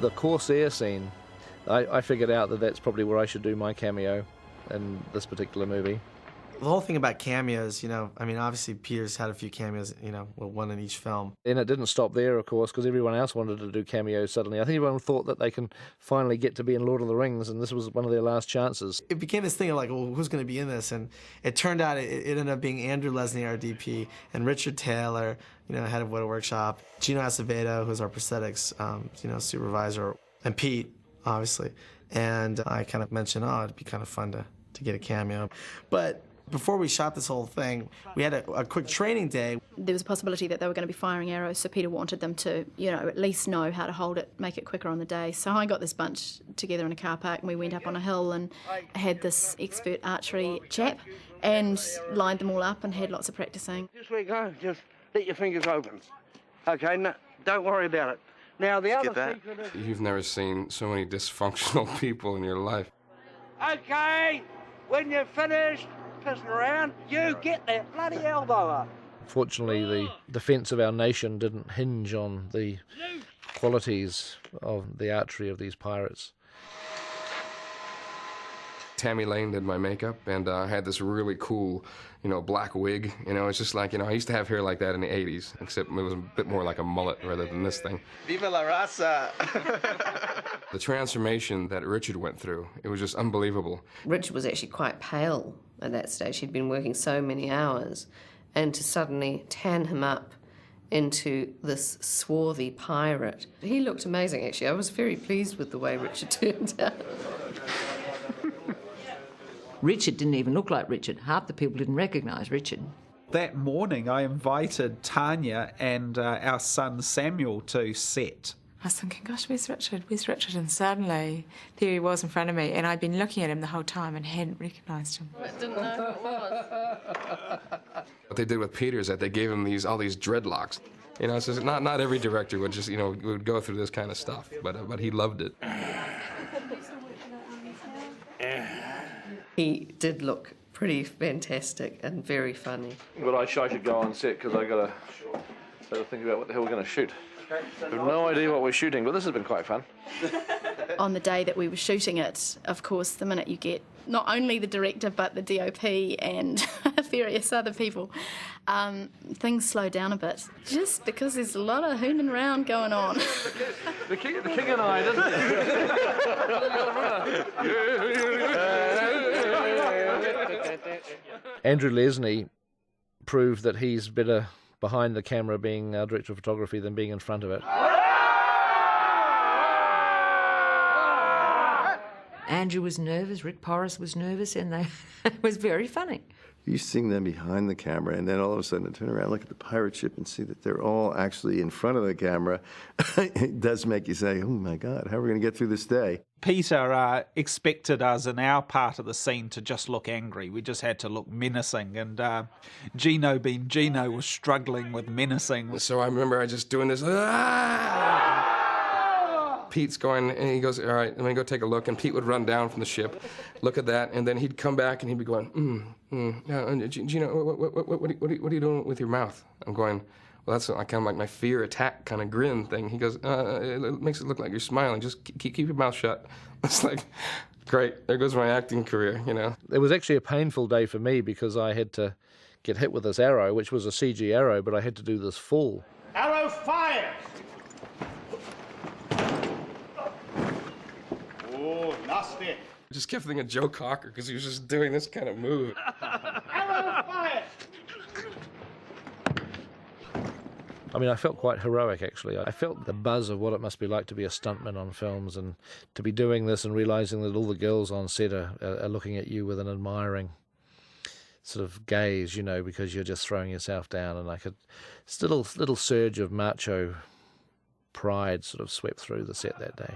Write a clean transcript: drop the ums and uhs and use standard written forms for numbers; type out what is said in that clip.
the Corsair scene, I figured out that that's probably where I should do my cameo in this particular movie. The whole thing about cameos, you know, I mean, obviously Peter's had a few cameos, you know, well, one in each film. And it didn't stop there, of course, because everyone else wanted to do cameos suddenly. I think everyone thought that they can finally get to be in Lord of the Rings, and this was one of their last chances. It became this thing of like, well, who's going to be in this? And it turned out it ended up being Andrew Lesnie, our DP, and Richard Taylor, you know, head of What Workshop, Gino Acevedo, who's our prosthetics, you know, supervisor, and Pete, obviously. And I kind of mentioned, oh, it'd be kind of fun to get a cameo. But before we shot this whole thing, we had a quick training day. There was a possibility that they were going to be firing arrows, so Peter wanted them to, you know, at least know how to hold it, make it quicker on the day. So I got this bunch together in a car park, and we went up on a hill and had this expert archery chap and lined them all up and had lots of practicing. Just let go. Just let your fingers open. Okay, no, don't worry about it. Now, the other secret is... You've never seen so many dysfunctional people in your life. Okay, when you're finished pissing around, you get that bloody elbow up. Fortunately, the defence of our nation didn't hinge on the qualities of the archery of these pirates. Tammy Lane did my makeup, and I had this really cool, you know, black wig. You know, it's just like, you know, I used to have hair like that in the 80s, except it was a bit more like a mullet rather than this thing. Viva la raza! The transformation that Richard went through, it was just unbelievable. Richard was actually quite pale at that stage. He'd been working so many hours, and to suddenly tan him up into this swarthy pirate. He looked amazing, actually. I was very pleased with the way Richard turned out. Richard didn't even look like Richard. Half the people didn't recognise Richard. That morning I invited Tanya and our son Samuel to set. I was thinking, gosh, where's Richard? Where's Richard? And suddenly there he was in front of me, and I'd been looking at him the whole time and hadn't recognised him. I didn't know who it was. What they did with Peter is that they gave him all these dreadlocks. You know, so not every director would just, you know, would go through this kind of stuff, but he loved it. He did look pretty fantastic and very funny. But I should go on set because I got to think about what the hell we're going to shoot. I have no idea what we're shooting, but this has been quite fun. On the day that we were shooting it, of course, the minute you get not only the director but the DOP and various other people, things slow down a bit, just because there's a lot of hooning around going on. The king and I, doesn't it? Andrew Lesnie proved that he's better behind the camera being director of photography than being in front of it. Andrew was nervous, Rick Porras was nervous, and it was very funny. You seeing them behind the camera, and then all of a sudden turn around, look at the pirate ship, and see that they're all actually in front of the camera. It does make you say, oh my God, how are we going to get through this day? Peter expected us in our part of the scene to just look angry. We just had to look menacing, and Gino, being Gino, was struggling with menacing. So I remember I just doing this, Pete's going, and he goes, all right, let me go take a look. And Pete would run down from the ship, look at that, and then he'd come back and he'd be going, Gino, what are you doing with your mouth? I'm going, well, that's kind of like my fear attack kind of grin thing. He goes, it makes it look like you're smiling. Just keep your mouth shut. It's like, great, there goes my acting career, you know. It was actually a painful day for me because I had to get hit with this arrow, which was a CG arrow, but I had to do this full. Arrow fire! Oh, nasty. I just kept thinking of Joe Cocker because he was just doing this kind of move. Arrow fire! I mean, I felt quite heroic, actually. I felt the buzz of what it must be like to be a stuntman on films and to be doing this and realising that all the girls on set are looking at you with an admiring sort of gaze, you know, because you're just throwing yourself down. And like a little surge of macho pride sort of swept through the set that day.